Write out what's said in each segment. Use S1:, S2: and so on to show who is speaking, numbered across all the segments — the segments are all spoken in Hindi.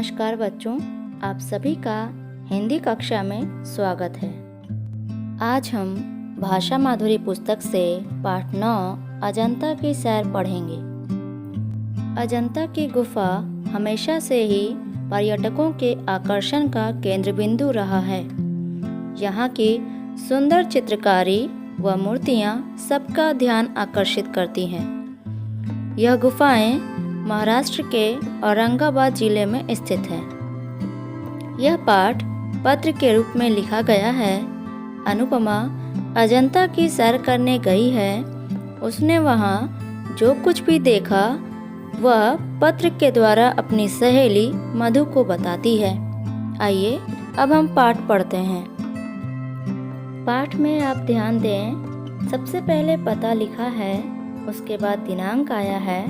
S1: नमस्कार बच्चों, आप सभी का हिंदी कक्षा में स्वागत है। आज हम भाषा माधुरी पुस्तक से पाठ 9 अजंता की सैर पढ़ेंगे। अजंता की गुफा हमेशा से ही पर्यटकों के आकर्षण का केंद्र बिंदु रहा है। यहाँ की सुंदर चित्रकारी व मूर्तियाँ सबका ध्यान आकर्षित करती हैं। यह गुफाएं महाराष्ट्र के औरंगाबाद जिले में स्थित है। यह पाठ पत्र के रूप में लिखा गया है। अनुपमा अजंता की सैर करने गई है। उसने वहाँ जो कुछ भी देखा वह पत्र के द्वारा अपनी सहेली मधु को बताती है। आइए अब हम पाठ पढ़ते हैं। पाठ में आप ध्यान दें, सबसे पहले पता लिखा है, उसके बाद दिनांक आया है,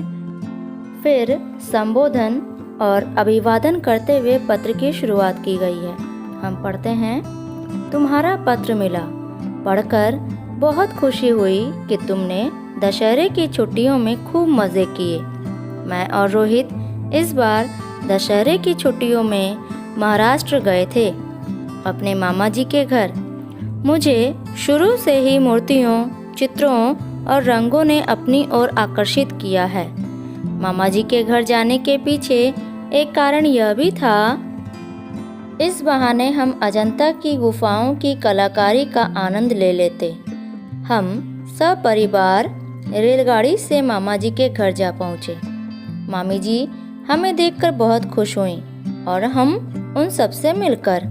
S1: फिर संबोधन और अभिवादन करते हुए पत्र की शुरुआत की गई है। हम पढ़ते हैं। तुम्हारा पत्र मिला, पढ़कर बहुत खुशी हुई कि तुमने दशहरे की छुट्टियों में खूब मज़े किए। मैं और रोहित इस बार दशहरे की छुट्टियों में महाराष्ट्र गए थे, अपने मामा जी के घर। मुझे शुरू से ही मूर्तियों, चित्रों और रंगों ने अपनी ओर आकर्षित किया है। मामा जी के घर जाने के पीछे एक कारण यह भी था, इस बहाने हम अजंता की गुफाओं की कलाकारी का आनंद ले लेते। हम सपरिवार रेलगाड़ी से मामा जी के घर जा पहुँचे। मामी जी हमें देखकर बहुत खुश हुईं और हम उन सबसे मिलकर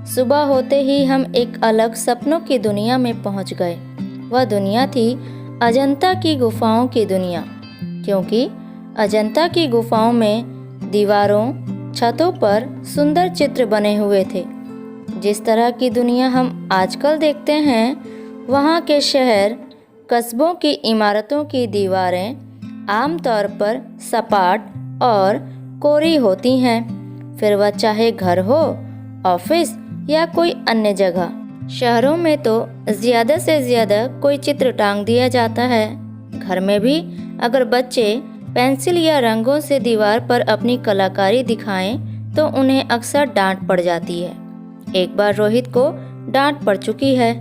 S1: सुबह होते ही हम एक अलग सपनों की दुनिया में पहुंच गए। वह दुनिया थी अजंता की गुफाओं की दुनिया, क्योंकि अजंता की गुफाओं में दीवारों, छतों पर सुंदर चित्र बने हुए थे। जिस तरह की दुनिया हम आजकल देखते हैं, वहाँ के शहर, कस्बों की इमारतों की दीवारें आमतौर पर सपाट और कोरी होती हैं। फिर वह चाहे घर हो, ऑफिस या कोई अन्य जगह। शहरों में तो ज़्यादा से ज़्यादा कोई चित्र टांग दिया जाता है। घर में भी अगर बच्चे पेंसिल या रंगों से दीवार पर अपनी कलाकारी दिखाएं तो उन्हें अक्सर डांट पड़ जाती है। एक बार रोहित को डांट पड़ चुकी है।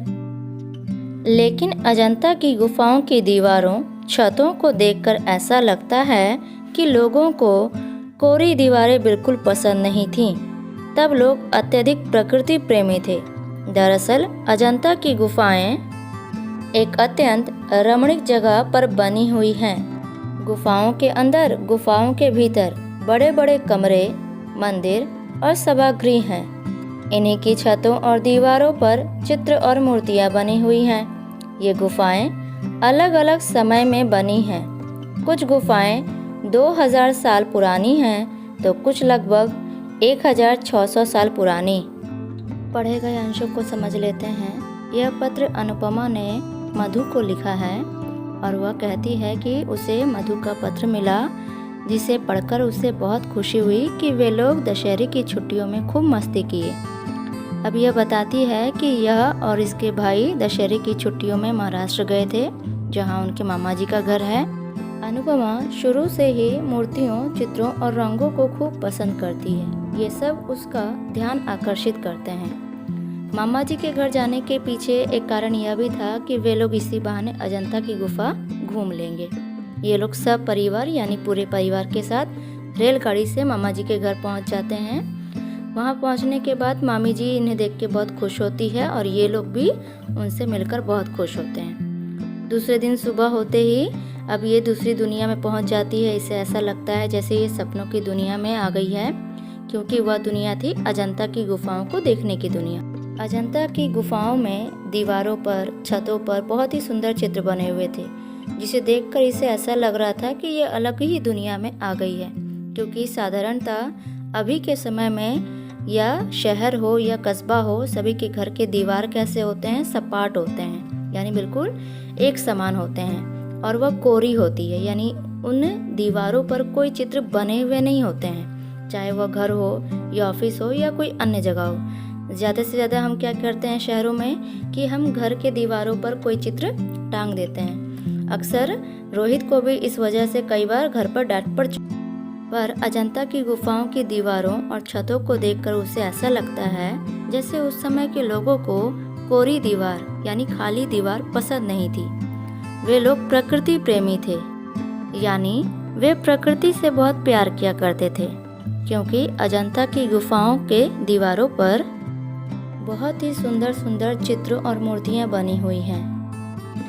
S1: लेकिन अजंता की गुफाओं की दीवारों, छतों को देखकर ऐसा लगता है कि लोगों को कोरी दीवारें बिल्कुल पसंद नहीं थीं। तब लोग अत्यधिक प्रकृति प्रेमी थे। दरअसल अजंता की गुफाएं एक अत्यंत रमणीक जगह पर बनी हुई हैं। गुफाओं के अंदर, गुफाओं के भीतर बड़े बड़े कमरे, मंदिर और सभागृह हैं। इन्हीं की छतों और दीवारों पर चित्र और मूर्तियां बनी हुई हैं। ये गुफाएं अलग अलग समय में बनी हैं। कुछ गुफाएं 2000 साल पुरानी हैं तो कुछ लगभग 1600 साल पुरानी। पढ़े गए अंशों को समझ लेते हैं। यह पत्र अनुपमा ने मधु को लिखा है और वह कहती है कि उसे मधु का पत्र मिला, जिसे पढ़कर उसे बहुत खुशी हुई कि वे लोग दशहरे की छुट्टियों में खूब मस्ती किए। अब यह बताती है कि यह और इसके भाई दशहरे की छुट्टियों में महाराष्ट्र गए थे, जहां उनके मामा जी का घर है। अनुपमा शुरू से ही मूर्तियों, चित्रों और रंगों को खूब पसंद करती है। ये सब उसका ध्यान आकर्षित करते हैं। मामा जी के घर जाने के पीछे एक कारण यह भी था कि वे लोग इसी बहाने अजंता की गुफा घूम लेंगे। ये लोग सब परिवार यानी पूरे परिवार के साथ रेलगाड़ी से मामा जी के घर पहुंच जाते हैं। वहां पहुंचने के बाद मामी जी इन्हें देख के बहुत खुश होती है और ये लोग भी उनसे मिलकर बहुत खुश होते हैं। दूसरे दिन सुबह होते ही अब ये दूसरी दुनिया में पहुंच जाती है। इसे ऐसा लगता है जैसे ये सपनों की दुनिया में आ गई है, क्योंकि वह दुनिया थी अजंता की गुफाओं को देखने की दुनिया। अजंता की गुफाओं में दीवारों पर, छतों पर बहुत ही सुंदर चित्र बने हुए थे, जिसे देखकर इसे ऐसा लग रहा था कि ये अलग ही दुनिया में आ गई है। क्योंकि साधारणतः अभी के समय में या शहर हो या कस्बा हो, सभी के घर के दीवार कैसे होते हैं, सपाट होते हैं, यानी बिल्कुल एक समान होते हैं, और वह कोरी होती है, यानी उन दीवारों पर कोई चित्र बने हुए नहीं होते हैं, चाहे वह घर हो या ऑफिस हो या कोई अन्य जगह हो। ज़्यादा से ज़्यादा हम क्या करते हैं शहरों में कि हम घर के दीवारों पर कोई चित्र टांग देते हैं। अक्सर रोहित को भी इस वजह से कई बार घर पर डांट पड़ पर अजंता की गुफाओं की दीवारों और छतों को देखकर उसे ऐसा लगता है जैसे उस समय के लोगों को कोरी दीवार यानी खाली दीवार पसंद नहीं थी। वे लोग प्रकृति प्रेमी थे, यानी वे प्रकृति से बहुत प्यार किया करते थे, क्योंकि अजंता की गुफाओं के दीवारों पर बहुत ही सुंदर सुंदर चित्र और मूर्तियां बनी हुई हैं।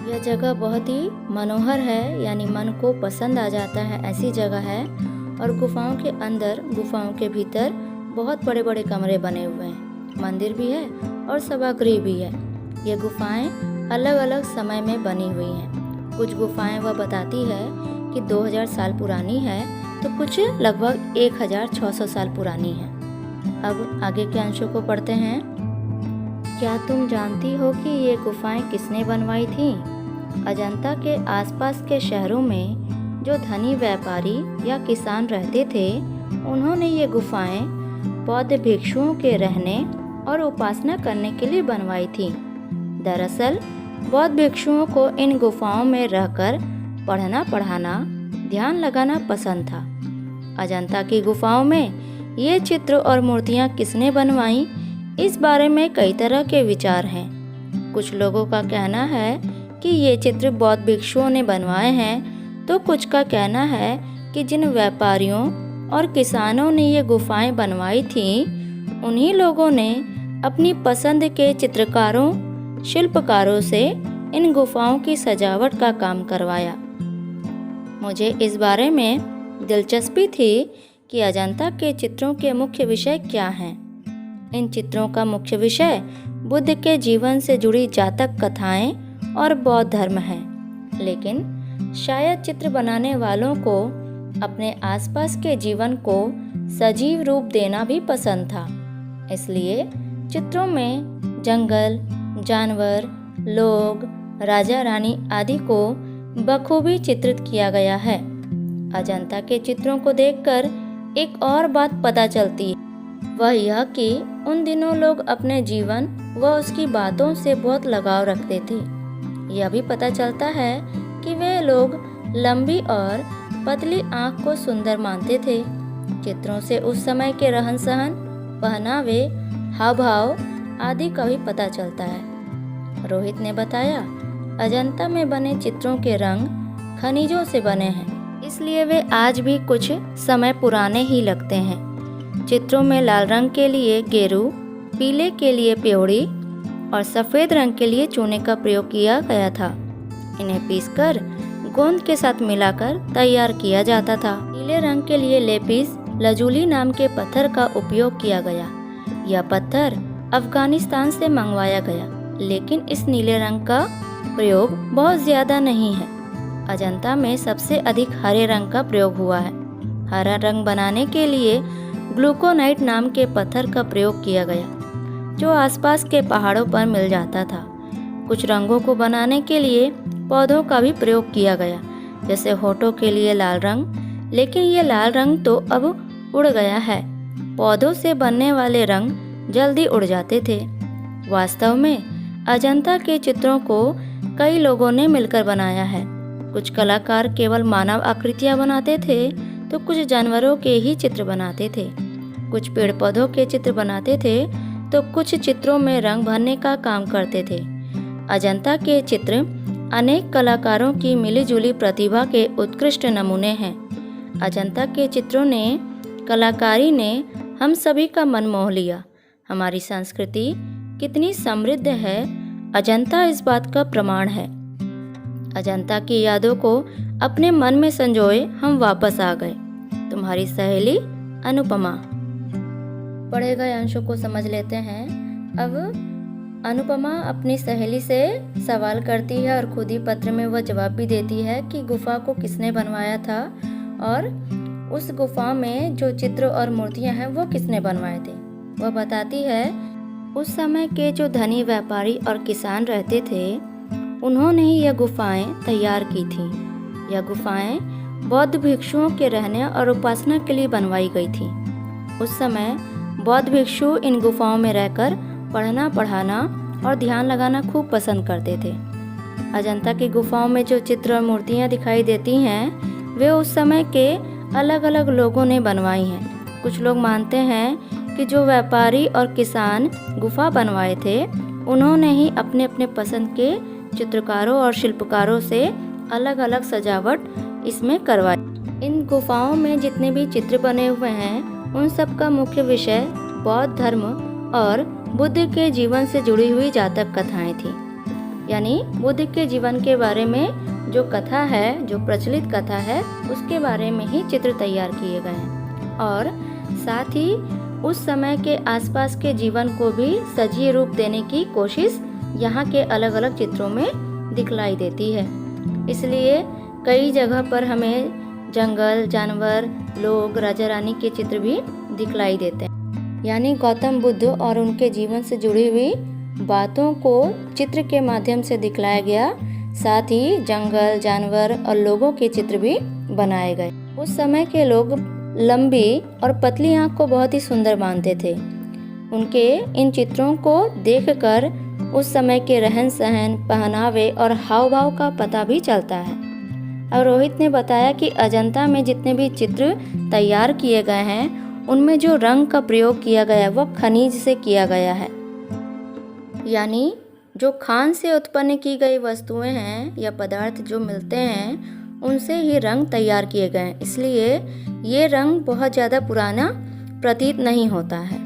S1: यह जगह बहुत ही मनोहर है, यानी मन को पसंद आ जाता है ऐसी जगह है। और गुफाओं के अंदर, गुफाओं के भीतर बहुत बड़े बड़े कमरे बने हुए हैं, मंदिर भी है और सभागृह भी है। ये गुफाएं अलग अलग समय में बनी हुई हैं। कुछ गुफाएं वह बताती है कि 2000 साल पुरानी है, तो कुछ लगभग 1600 साल पुरानी है। अब आगे के अंशों को पढ़ते हैं। क्या तुम जानती हो कि ये गुफाएं किसने बनवाई थी? अजंता के आसपास के शहरों में जो धनी व्यापारी या किसान रहते थे, उन्होंने ये गुफाएं बौद्ध भिक्षुओं के रहने और उपासना करने के लिए बनवाई थी। दरअसल बौद्ध भिक्षुओं को इन गुफाओं में रहकर पढ़ना पढ़ाना, ध्यान लगाना पसंद था। अजंता की गुफाओं में ये चित्र और मूर्तियाँ किसने बनवाई, इस बारे में कई तरह के विचार हैं। कुछ लोगों का कहना है कि ये चित्र बौद्ध भिक्षुओं ने बनवाए हैं, तो कुछ का कहना है कि जिन व्यापारियों और किसानों ने ये गुफाएं बनवाई थीं, उन्हीं लोगों ने अपनी पसंद के चित्रकारों, शिल्पकारों से इन गुफाओं की सजावट का काम करवाया। मुझे इस बारे में दिलचस्पी थी कि अजंता के चित्रों के मुख्य विषय क्या हैं। इन चित्रों का मुख्य विषय बुद्ध के जीवन से जुड़ी जातक कथाएं और बौद्ध धर्म है, लेकिन शायद चित्र बनाने वालों को अपने आसपास के जीवन को सजीव रूप देना भी पसंद था। इसलिए चित्रों में जंगल, जानवर, लोग, राजा रानी आदि को बखूबी चित्रित किया गया है। अजंता के चित्रों को देखकर एक और बात पता चलती है, वह यह कि उन दिनों लोग अपने जीवन व उसकी बातों से बहुत लगाव रखते थे। यह भी पता चलता है कि वे लोग लंबी और पतली आंख को सुंदर मानते थे। चित्रों से उस समय के रहन सहन, पहनावे, हाव भाव आदि का भी पता चलता है। रोहित ने बताया, अजंता में बने चित्रों के रंग खनिजों से बने हैं, इसलिए वे आज भी कुछ समय पुराने ही लगते हैं। चित्रों में लाल रंग के लिए गेरू, पीले के लिए प्योड़ी और सफ़ेद रंग के लिए चूने का प्रयोग किया गया था। इन्हें पीसकर गोंद के साथ मिलाकर तैयार किया जाता था। नीले रंग के लिए लेपिस लजूली नाम के पत्थर का उपयोग किया गया। यह पत्थर अफगानिस्तान से मंगवाया गया, लेकिन इस नीले रंग का प्रयोग बहुत ज्यादा नहीं है। अजंता में सबसे अधिक हरे रंग का प्रयोग हुआ है। हरा रंग बनाने के लिए ग्लूकोनाइट नाम के पत्थर का प्रयोग किया गया, जो आसपास के पहाड़ों पर मिल जाता था। कुछ रंगों को बनाने के लिए पौधों का भी प्रयोग किया गया, जैसे होठों के लिए लाल रंग, लेकिन ये लाल रंग तो अब उड़ गया है। पौधों से बनने वाले रंग जल्दी उड़ जाते थे। वास्तव में अजंता के चित्रों को कई लोगों ने मिलकर बनाया है। कुछ कलाकार केवल मानव आकृतियां बनाते थे, तो कुछ जानवरों के ही चित्र बनाते थे। कुछ पेड़ पौधों के चित्र बनाते थे, तो कुछ चित्रों में रंग भरने का काम करते थे। अजंता के चित्र अनेक कलाकारों की मिलीजुली प्रतिभा के उत्कृष्ट नमूने हैं। अजंता के चित्रों ने, कलाकारी ने हम सभी का मन मोह लिया। हमारी संस्कृति कितनी समृद्ध है, अजंता इस बात का प्रमाण है। अजंता की यादों को अपने मन में संजोए हम वापस आ गए। तुम्हारी सहेली अनुपमा। पढ़े गए अंशों को समझ लेते हैं। अब अनुपमा अपनी सहेली से सवाल करती है और खुद ही पत्र में वह जवाब भी देती है कि गुफा को किसने बनवाया था और उस गुफा में जो चित्र और मूर्तियां हैं वो किसने बनवाए थे। वह बताती है, उस समय के जो धनी व्यापारी और किसान रहते थे, उन्होंने ही यह गुफाएं तैयार की थीं। यह गुफाएं बौद्ध भिक्षुओं के रहने और उपासना के लिए बनवाई गई थीं। उस समय बौद्ध भिक्षु इन गुफाओं में रहकर पढ़ना पढ़ाना और ध्यान लगाना खूब पसंद करते थे। अजंता की गुफाओं में जो चित्र और मूर्तियां दिखाई देती हैं, वे उस समय के अलग अलग लोगों ने बनवाई हैं। कुछ लोग मानते हैं कि जो व्यापारी और किसान गुफा बनवाए थे, उन्होंने ही अपने अपने पसंद के चित्रकारों और शिल्पकारों से अलग अलग सजावट इसमें करवाई। इन गुफाओं में जितने भी चित्र बने हुए हैं, उन सब का मुख्य विषय बौद्ध धर्म और बुद्ध के जीवन से जुड़ी हुई जातक कथाएं थी। यानी बुद्ध के जीवन के बारे में जो कथा है, जो प्रचलित कथा है, उसके बारे में ही चित्र तैयार किए गए हैं। और साथ ही उस समय के आसपास के जीवन को भी सजीव रूप देने की कोशिश यहाँ के अलग अलग चित्रों में दिखलाई देती है। इसलिए कई जगह पर हमें जंगल, जानवर, लोग, राजा रानी के चित्र भी दिखलाई देते हैं। यानी गौतम बुद्ध और उनके जीवन से जुड़ी हुई बातों को चित्र के माध्यम से दिखलाया गया। साथ ही जंगल, जानवर और लोगों के चित्र भी बनाए गए। उस समय के लोग लंबी और पतली आंख को बहुत ही सुंदर मानते थे। उनके इन चित्रों को देखकर उस समय के रहन सहन, पहनावे और हाव भाव का पता भी चलता है। और रोहित ने बताया कि अजंता में जितने भी चित्र तैयार किए गए हैं, उनमें जो रंग का प्रयोग किया गया वह खनिज से किया गया है। यानी जो खान से उत्पन्न की गई वस्तुएं हैं या पदार्थ जो मिलते हैं, उनसे ही रंग तैयार किए गए हैं। इसलिए ये रंग बहुत ज़्यादा पुराना प्रतीत नहीं होता है।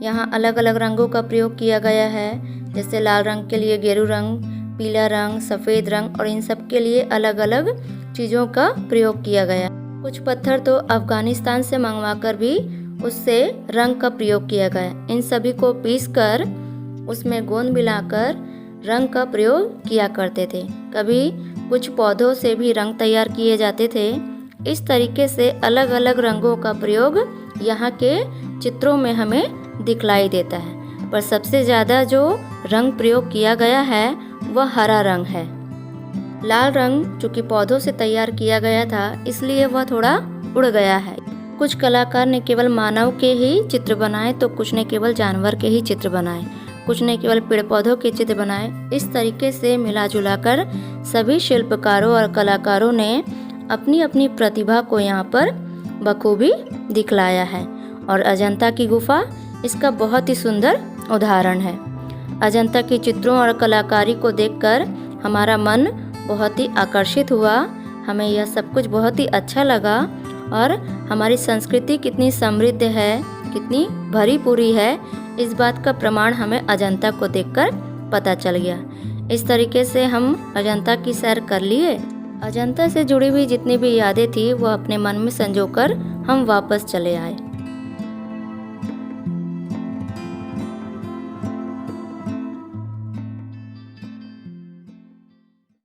S1: यहाँ अलग अलग रंगों का प्रयोग किया गया है, जैसे लाल रंग के लिए गेरू रंग, पीला रंग, सफ़ेद रंग, और इन सब के लिए अलग अलग चीज़ों का प्रयोग किया गया। कुछ पत्थर तो अफगानिस्तान से मंगवाकर भी उससे रंग का प्रयोग किया गया। इन सभी को पीसकर उसमें गोंद मिलाकर रंग का प्रयोग किया करते थे। कभी कुछ पौधों से भी रंग तैयार किए जाते थे। इस तरीके से अलग अलग रंगों का प्रयोग यहाँ के चित्रों में हमें दिखलाई देता है। पर सबसे ज़्यादा जो रंग प्रयोग किया गया है वह हरा रंग है। लाल रंग चूँकि पौधों से तैयार किया गया था, इसलिए वह थोड़ा उड़ गया है। कुछ कलाकार ने केवल मानव के ही चित्र बनाए, तो कुछ ने केवल जानवर के ही चित्र बनाए, कुछ ने केवल पेड़ पौधों के चित्र बनाए। इस तरीके से मिला जुला कर सभी शिल्पकारों और कलाकारों ने अपनी अपनी प्रतिभा को यहाँ पर बखूबी दिखलाया है। और अजंता की गुफा इसका बहुत ही सुंदर उदाहरण है। अजंता के चित्रों और कलाकारी को देखकर हमारा मन बहुत ही आकर्षित हुआ। हमें यह सब कुछ बहुत ही अच्छा लगा और हमारी संस्कृति कितनी समृद्ध है, कितनी भरी पूरी है, इस बात का प्रमाण हमें अजंता को देखकर पता चल गया। इस तरीके से हम अजंता की सैर कर लिए। अजंता से जुड़ी हुई जितनी भी यादें थी वो अपने मन में संजोकर हम वापस चले आए।